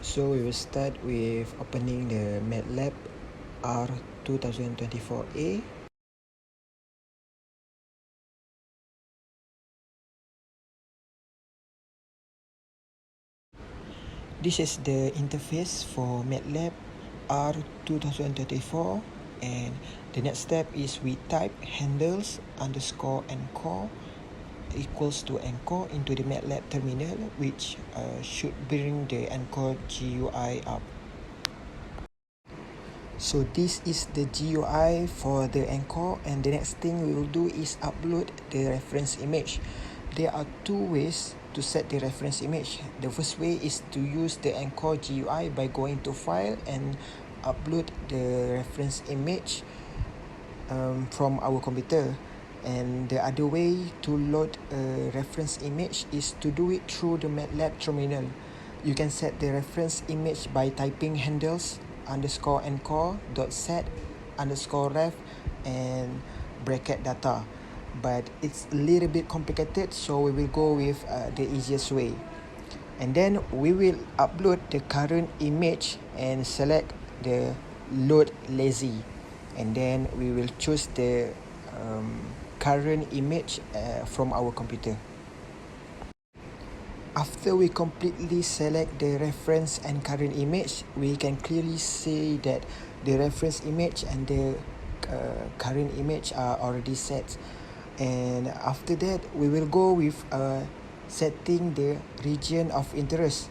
So we will start with opening the MATLAB R 2024A. This is the interface for MATLAB R 2024, and the next step is we type handles underscore Ncorr equals to Ncorr into the MATLAB terminal, which should bring the Ncorr GUI up. So this is the GUI for the Ncorr, and the next thing we will do is upload the reference image. There are two ways to set the reference image. The first way is to use the Ncorr GUI by going to File and upload the reference image from our computer. And the other way to load a reference image is to do it through the MATLAB terminal. You can set the reference image by typing handles underscore Ncorr dot set underscore ref and bracket data, but it's a little bit complicated, so we will go with the easiest way. And then we will upload the current image and select the load lazy, and then we will choose the current image from our computer. After we completely select the reference and current image, we can clearly see that the reference image and the current image are already set. And after that, we will go with setting the region of interest.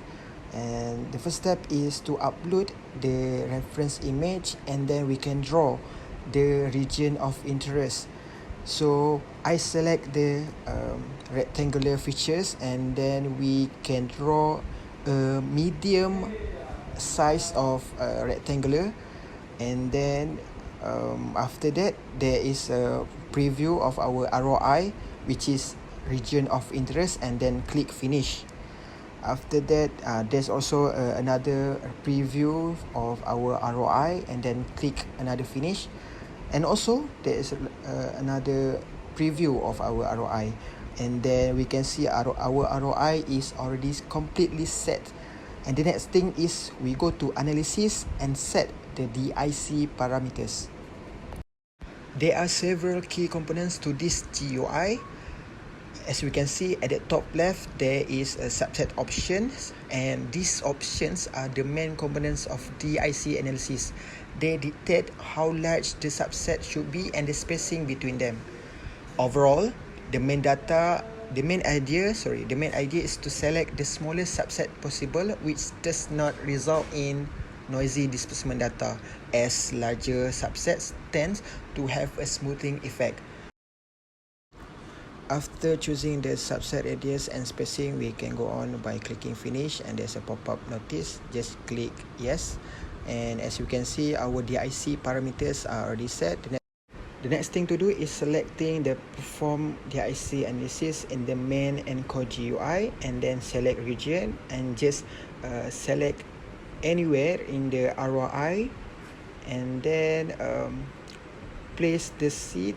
And the first step is to upload the reference image, and then we can draw the region of interest. So I select the rectangular features, and then we can draw a medium size of rectangular, and then after that there is a preview of our ROI, which is region of interest, and then click finish. After that there's also another preview of our ROI, and then click another finish. And also there is another preview of our ROI, and then we can see our ROI is already completely set. And the next thing is we go to analysis and set the DIC parameters. There are several key components to this GUI. As we can see at the top left, there is a subset options, and these options are the main components of DIC analysis. They dictate how large the subset should be and the spacing between them. Overall, the main idea is to select the smallest subset possible, which does not result in noisy displacement data, as larger subsets tends to have a smoothing effect. After choosing the subset radius and spacing, we can go on by clicking finish, and there's a pop-up notice. Just click yes, and as you can see, our DIC parameters are already set. The next thing to do is selecting the perform DIC analysis in the main Ncorr GUI, and then select region, and just select anywhere in the ROI, and then place the seed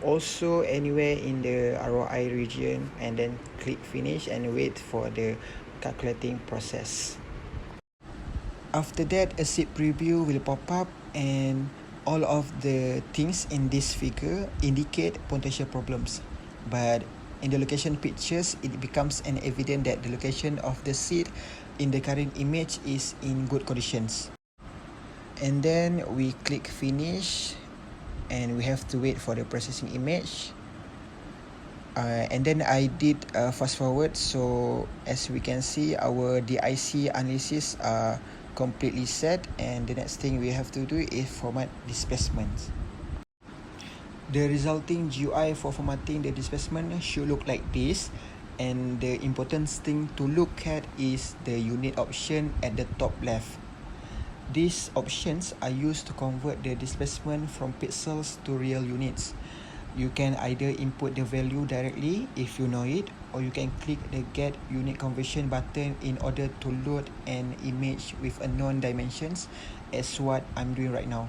also anywhere in the ROI region, and then click finish and wait for the calculating process. After that, a seed preview will pop up, and all of the things in this figure indicate potential problems, but in the location pictures it becomes evident that the location of the seed in the current image is in good conditions. And then we click finish, and we have to wait for the processing image. And then I did fast forward, so as we can see, our DIC analysis are completely set, and the next thing we have to do is format displacements. The resulting GUI for formatting the displacement should look like this, and the important thing to look at is the unit option at the top left. These options are used to convert the displacement from pixels to real units. You can either input the value directly if you know it, or you can click the Get Unit Conversion button in order to load an image with unknown dimensions, as what I'm doing right now.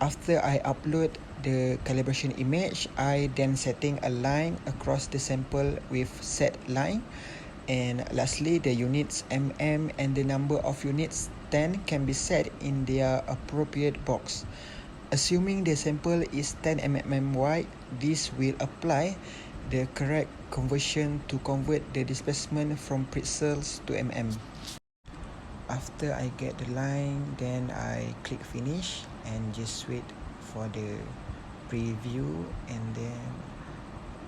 After I upload the calibration image, I then setting a line across the sample with set line. And lastly, the units mm and the number of units 10 can be set in their appropriate box. Assuming the sample is 10 mm wide, this will apply the correct conversion to convert the displacement from pixels to mm. After I get the line, then I click finish and just wait for the preview, and then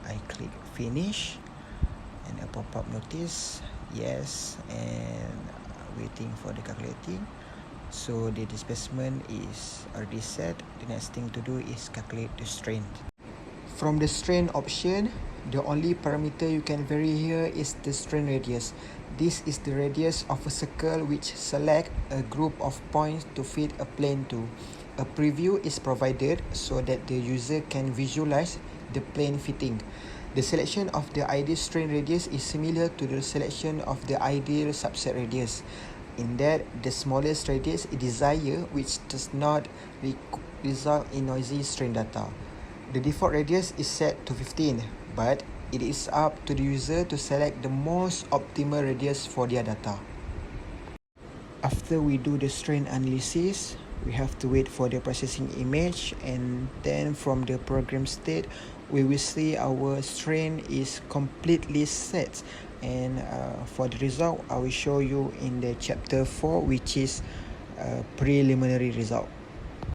I click finish and a pop-up notice, yes, and waiting for the calculating. So the displacement is already set. The next thing to do is calculate the strain. From the strain option, the only parameter you can vary here is the strain radius. This is the radius of a circle which select a group of points to fit a plane to. A preview is provided so that the user can visualize the plane fitting. The selection of the ideal strain radius is similar to the selection of the ideal subset radius, in that the smallest radius is desired, which does not result in noisy strain data. The default radius is set to 15, but it is up to the user to select the most optimal radius for their data. After we do the strain analysis, we have to wait for the processing image, and then from the program state, we will see our strain is completely set. And for the result, I will show you in the chapter 4, which is preliminary result.